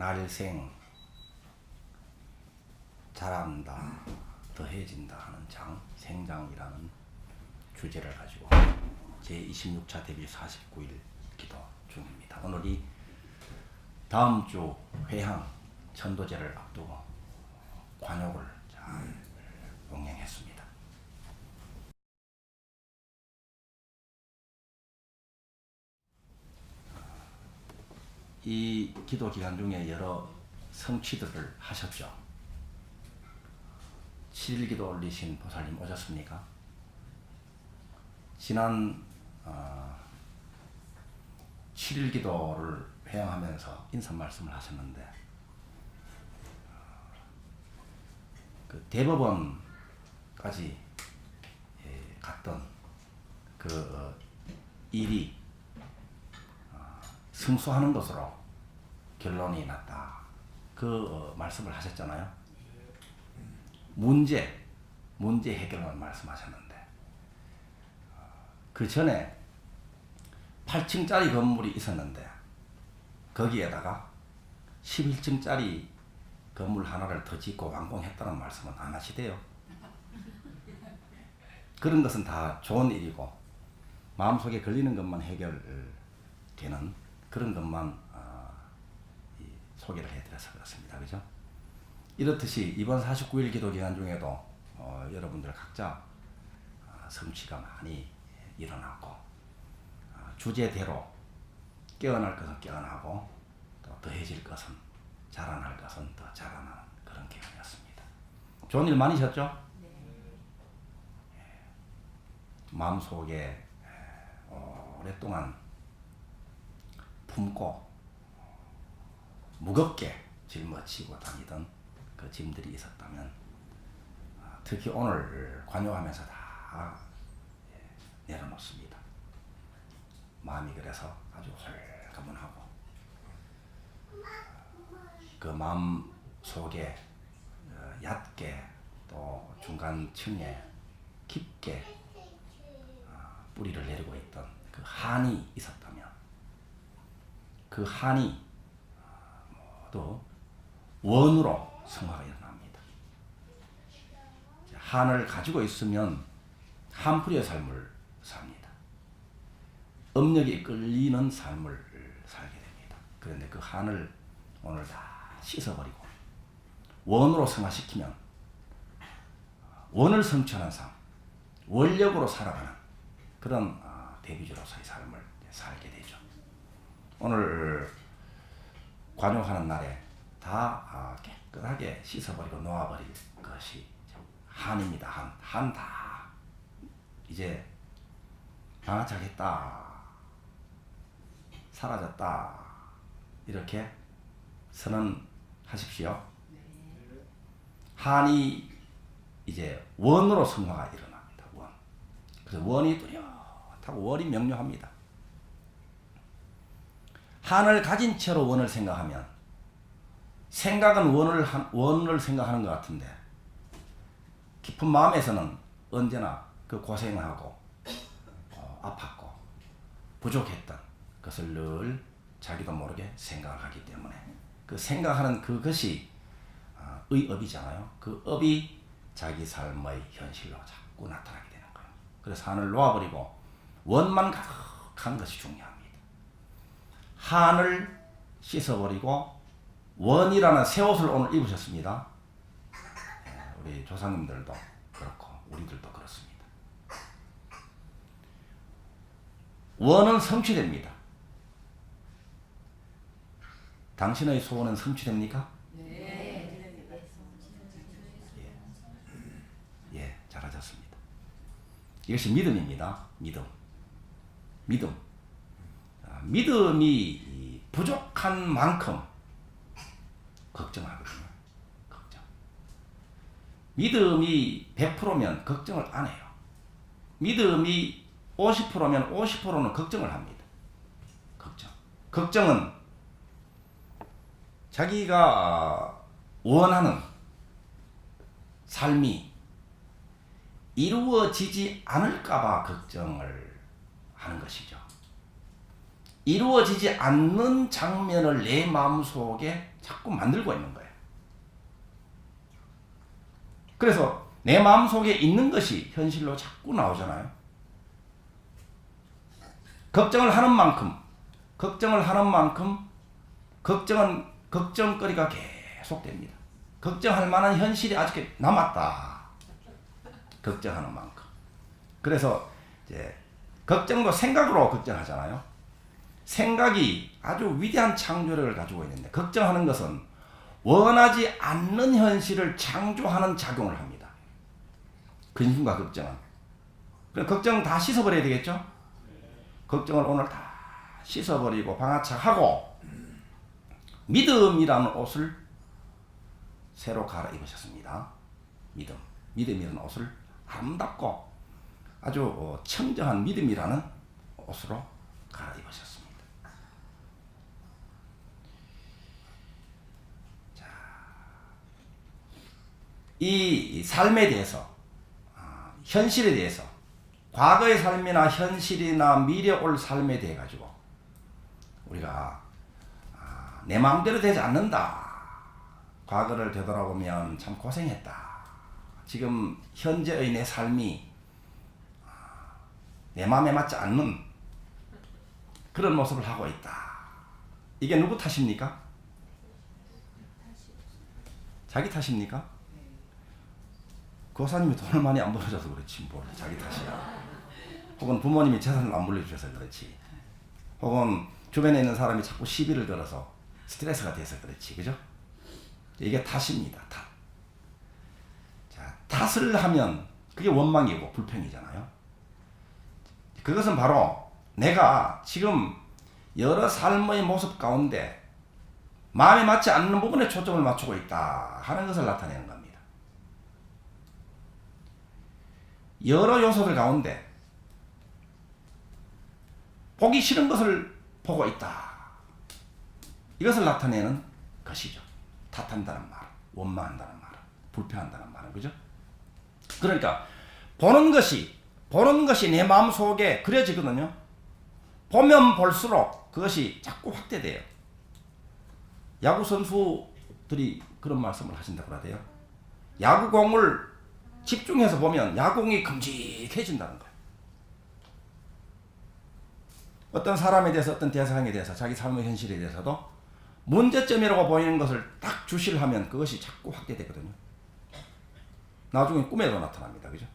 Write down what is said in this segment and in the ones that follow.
날생 자란다 더해진다 하는 장 생장이라는 주제를 가지고 제26차 데뷔 49일 기도 중입니다. 오늘이 다음 주 회향 천도제를 앞두고 관욕을 잘 용행했습니다. 이 기도 기간 중에 여러 성취들을 하셨죠. 7일 기도 올리신 보살님 오셨습니까? 지난 7일 기도를 회양하면서 인사 말씀을 하셨는데 그 대법원까지 갔던 그 일이 승소하는 것으로 결론이 났다. 그 말씀을 하셨잖아요. 문제 해결만 말씀하셨는데 그 전에 8층짜리 건물이 있었는데 거기에다가 11층짜리 건물 하나를 더 짓고 완공했다는 말씀은 안 하시대요. 그런 것은 다 좋은 일이고 마음속에 걸리는 것만 해결되는 그런 것만 소개를 해드려서 그렇습니다. 그죠? 이렇듯이 이번 49일 기도 기간 중에도 여러분들 각자 성취가 많이 일어나고 주제대로 깨어날 것은 깨어나고 또 더해질 것은 자라날 것은 더 자라나는 그런 기간이었습니다. 좋은 일 많으셨죠? 네. 마음속에 오랫동안 품고 무겁게 짊어지고 다니던 그 짐들이 있었다면 특히 오늘 관용하면서 다 내려놓습니다. 마음이 그래서 아주 홀가분하고 그 마음 속에 얕게 또 중간층에 깊게 뿌리를 내리고 있던 그 한이 있었다면 그 한이 모두 원으로 성화가 일어납니다. 한을 가지고 있으면 한풀이의 삶을 삽니다. 업력이 끌리는 삶을 살게 됩니다. 그런데 그 한을 오늘 다 씻어버리고 원으로 성화시키면 원을 성취하는 삶, 원력으로 살아가는 그런 대비주로서의 삶을 살게 되죠. 오늘 관용하는 날에 다 깨끗하게 씻어버리고 놓아버릴 것이 한입니다. 한 다 이제 방아차겠다, 사라졌다 이렇게 선언하십시오. 한이 이제 원으로 성화가 일어납니다. 원. 그래서 원이 뚜렷하고 원이 명료합니다. 한을 가진 채로 원을 생각하면 생각은 원을 생각하는 것 같은데 깊은 마음에서는 언제나 그 고생하고 아팠고 부족했던 것을 늘 자기도 모르게 생각하기 때문에 그 생각하는 그것이 의업이잖아요. 그 업이 자기 삶의 현실로 자꾸 나타나게 되는 거예요. 그래서 한을 놓아버리고 원만 가득한 것이 중요합니다. 한을 씻어버리고 원이라는 새 옷을 오늘 입으셨습니다. 우리 조상님들도 그렇고 우리들도 그렇습니다. 원은 성취됩니다. 당신의 소원은 성취됩니까? 네. 예, 잘하셨습니다. 이것이 믿음입니다. 믿음. 믿음이 부족한 만큼 걱정하거든요. 걱정. 믿음이 100%면 걱정을 안 해요. 믿음이 50%면 50%는 걱정을 합니다. 걱정은 자기가 원하는 삶이 이루어지지 않을까봐 걱정을 하는 것이죠. 이루어지지 않는 장면을 내 마음속에 자꾸 만들고 있는 거예요. 그래서 내 마음속에 있는 것이 현실로 자꾸 나오잖아요. 걱정을 하는 만큼 걱정거리가 계속됩니다. 걱정할 만한 현실이 아직 남았다. 걱정하는 만큼. 그래서 이제 걱정도 생각으로 걱정하잖아요. 생각이 아주 위대한 창조력을 가지고 있는데, 걱정하는 것은 원하지 않는 현실을 창조하는 작용을 합니다. 근심과 걱정은. 그럼 걱정 다 씻어버려야 되겠죠? 걱정을 오늘 다 씻어버리고 방아착하고 믿음이라는 옷을 새로 갈아입으셨습니다. 믿음이라는 옷을 아름답고 아주 청정한 믿음이라는 옷으로 갈아입으셨습니다. 자, 이 삶에 대해서, 현실에 대해서, 과거의 삶이나 현실이나 미래 올 삶에 대해 가지고 우리가 내 마음대로 되지 않는다. 과거를 되돌아보면 참 고생했다. 지금 현재의 내 삶이 내 마음에 맞지 않는 그런 모습을 하고 있다. 이게 누구 탓입니까? 자기 탓입니까? 교사님이 돈을 많이 안 벌어줘서 그렇지 뭘 자기 탓이야. 혹은 부모님이 재산을 안 물려주셔서 그렇지. 혹은 주변에 있는 사람이 자꾸 시비를 걸어서 스트레스가 돼서 그렇지. 그죠? 이게 탓입니다. 탓. 자, 탓을 하면 그게 원망이고 불평이잖아요. 그것은 바로 내가 지금 여러 삶의 모습 가운데 마음에 맞지 않는 부분에 초점을 맞추고 있다 하는 것을 나타내는 겁니다. 여러 요소들 가운데 보기 싫은 것을 보고 있다. 이것을 나타내는 것이죠. 탓한다는 말, 원망한다는 말, 불평한다는 말은, 그죠? 그러니까 보는 것이 내 마음속에 그려지거든요. 보면 볼수록 그것이 자꾸 확대돼요. 야구 선수들이 그런 말씀을 하신다고 하대요. 야구공을 집중해서 보면 야구공이 큼직해진다는 거예요. 어떤 사람에 대해서, 어떤 대상에 대해서, 자기 삶의 현실에 대해서도 문제점이라고 보이는 것을 딱 주시를 하면 그것이 자꾸 확대되거든요. 나중에 꿈에도 나타납니다. 그죠?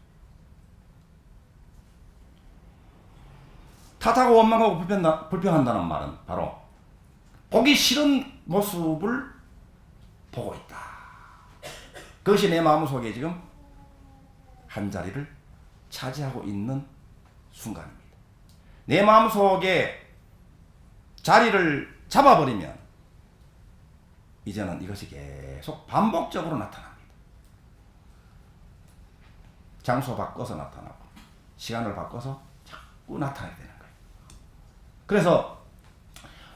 탓하고 원망하고 불평한다는 말은 바로 보기 싫은 모습을 보고 있다. 그것이 내 마음속에 지금 한 자리를 차지하고 있는 순간입니다. 내 마음속에 자리를 잡아버리면 이제는 이것이 계속 반복적으로 나타납니다. 장소 바꿔서 나타나고 시간을 바꿔서 자꾸 나타나게 되는 거예요. 그래서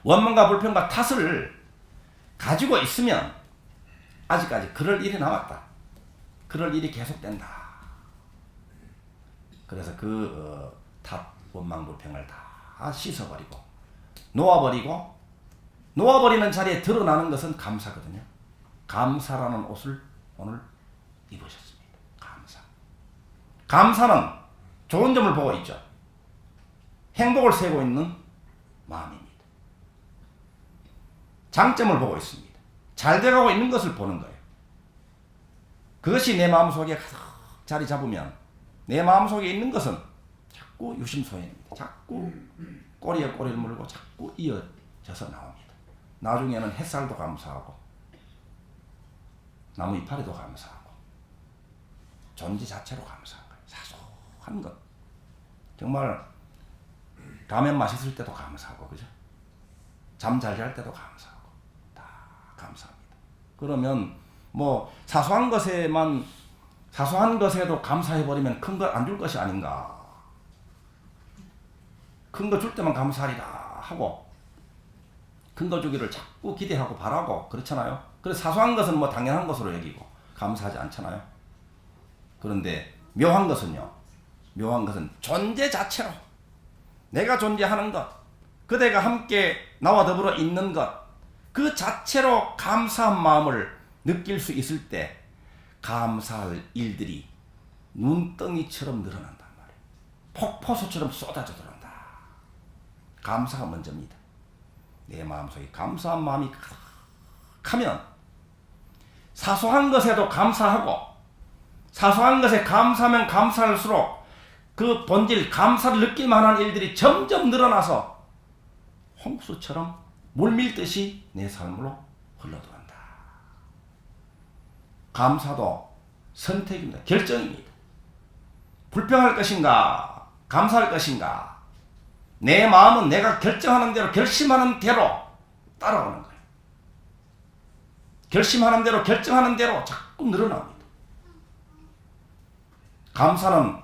원망과 불평과 탓을 가지고 있으면 아직까지 그럴 일이 남았다. 그럴 일이 계속된다. 그래서 그 탓, 원망, 불평을 다 씻어버리고 놓아버리는 자리에 드러나는 것은 감사거든요. 감사라는 옷을 오늘 입으셨습니다. 감사는 좋은 점을 보고 있죠. 행복을 세고 있는 마음입니다. 장점을 보고 있습니다. 잘 돼가고 있는 것을 보는 거예요. 그것이 내 마음속에 가득 자리 잡으면 내 마음속에 있는 것은 자꾸 유심소행입니다. 자꾸 꼬리에 꼬리를 물고 자꾸 이어져서 나옵니다. 나중에는 햇살도 감사하고 나무 이파리도 감사하고 존재 자체로 감사한 거예요. 사소한 것. 정말 라면 맛있을 때도 감사하고, 그죠? 잠 잘 잘 때도 감사하고 다 감사합니다. 그러면 뭐 사소한 것에도 감사해버리면 큰 거 안 줄 것이 아닌가. 큰 거 줄 때만 감사하리라 하고 큰 거 주기를 자꾸 기대하고 바라고 그렇잖아요. 그래서 사소한 것은 뭐 당연한 것으로 여기고 감사하지 않잖아요. 그런데 묘한 것은 존재 자체로 내가 존재하는 것, 그대가 함께 나와 더불어 있는 것, 그 자체로 감사한 마음을 느낄 수 있을 때 감사할 일들이 눈덩이처럼 늘어난단 말이에요. 폭포수처럼 쏟아져 들어온다. 감사가 먼저입니다. 내 마음속에 감사한 마음이 가득하면 사소한 것에도 감사하고, 사소한 것에 감사하면 감사할수록 그 본질, 감사를 느낄 만한 일들이 점점 늘어나서 홍수처럼 물밀듯이 내 삶으로 흘러들어간다. 감사도 선택입니다. 결정입니다. 불평할 것인가, 감사할 것인가, 내 마음은 내가 결정하는 대로, 결심하는 대로 따라오는 거예요. 결심하는 대로, 결정하는 대로 자꾸 늘어납니다. 감사는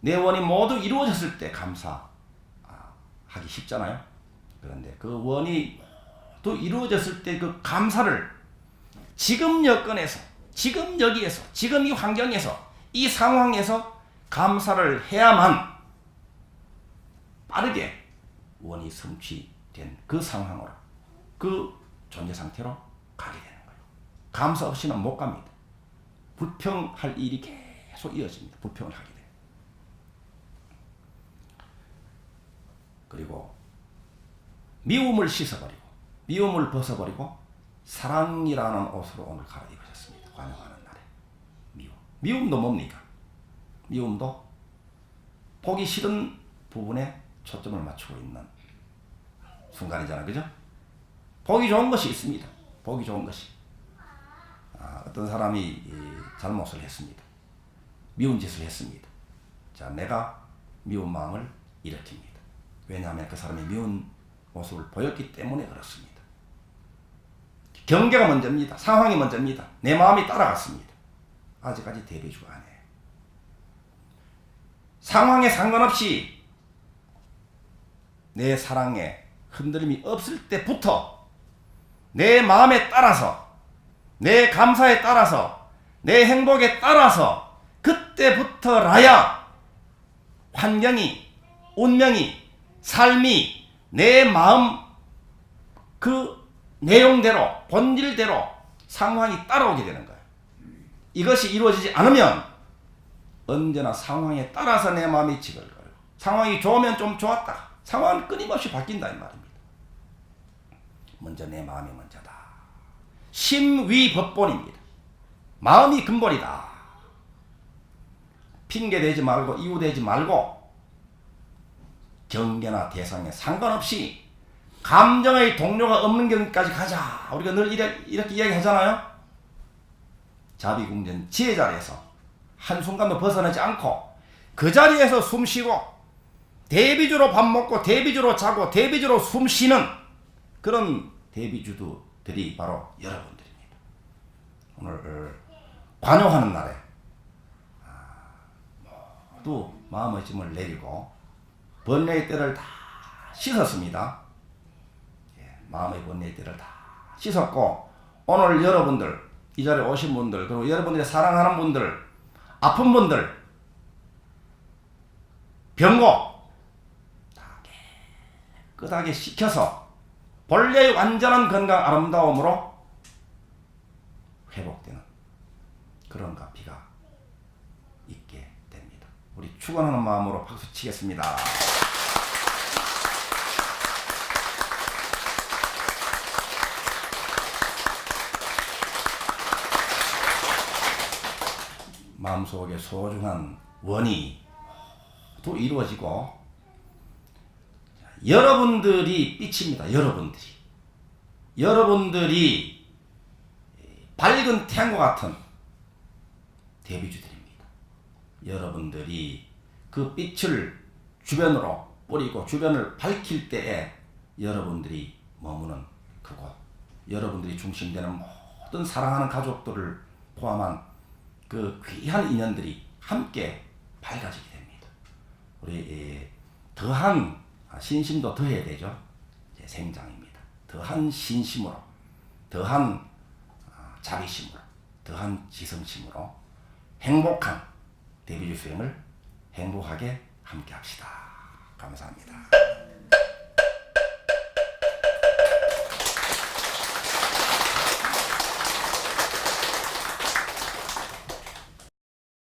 내 원이 모두 이루어졌을 때 감사하기 쉽잖아요. 그런데 그 원이 모두 이루어졌을 때 그 감사를 지금 여건에서, 지금 여기에서, 지금 이 환경에서, 이 상황에서 감사를 해야만 빠르게 원이 성취된 그 상황으로, 그 존재 상태로 가게 되는 거예요. 감사 없이는 못 갑니다. 불평할 일이 계속 이어집니다. 불평을 하게 돼요. 그리고 미움을 씻어버리고, 미움을 벗어버리고 사랑이라는 옷으로 오늘 갈아입으셨습니다. 관용하는 날에. 미움도 뭡니까? 미움도 보기 싫은 부분에 초점을 맞추고 있는 순간이잖아요. 그죠? 보기 좋은 것이 있습니다. 보기 좋은 것이. 어떤 사람이 잘못을 했습니다. 미운 짓을 했습니다. 자, 내가 미운 마음을 일으킵니다. 왜냐하면 그 사람이 미운 모습을 보였기 때문에 그렇습니다. 경계가 먼저입니다. 상황이 먼저입니다. 내 마음이 따라갔습니다. 아직까지 대비주가 안 해요. 상황에 상관없이 내 사랑에 흔들림이 없을 때부터 내 마음에 따라서, 내 감사에 따라서, 내 행복에 따라서 그때부터라야 환경이, 운명이, 삶이 내 마음 그 내용대로, 본질대로 상황이 따라오게 되는 거예요. 이것이 이루어지지 않으면 언제나 상황에 따라서 내 마음이 지글거리고, 상황이 좋으면 좀 좋았다, 상황은 끊임없이 바뀐다 이 말입니다. 먼저 내 마음이 먼저다. 심위법본입니다. 마음이 근본이다. 핑계대지 말고, 이유대지 말고, 경계나 대상에 상관없이 감정의 동료가 없는 경까지 가자. 우리가 늘 이렇게 이야기하잖아요. 자비궁전 지혜 자리에서 한순간도 벗어나지 않고 그 자리에서 숨 쉬고 대비주로 밥 먹고 대비주로 자고 대비주로 숨 쉬는 그런 대비주들이 바로 여러분들입니다. 오늘 관용하는 날에 모두 마음의 짐을 내리고 번뇌의 때를 다 씻었습니다. 마음의 번뇌의 때를 다 씻었고, 오늘 여러분들, 이 자리에 오신 분들, 그리고 여러분들이 사랑하는 분들, 아픈 분들, 병고 다 깨끗하게 씻겨서 본래의 완전한 건강, 아름다움으로 회복되는 그런 가피가 있게 됩니다. 우리 축원하는 마음으로 박수 치겠습니다. 마음속에 소중한 원이 또 이루어지고, 여러분들이 빛입니다. 여러분들이 밝은 태양과 같은 대비주들입니다. 여러분들이 그 빛을 주변으로 뿌리고 주변을 밝힐 때에 여러분들이 머무는 그곳, 여러분들이 중심되는 모든 사랑하는 가족들을 포함한 그 귀한 인연들이 함께 밝아지게 됩니다. 우리 더한 신심도 더해야 되죠. 이제 생장입니다. 더한 신심으로, 더한 자비심으로, 더한 지성심으로 행복한 대비주 수행을 행복하게 함께 합시다. 감사합니다.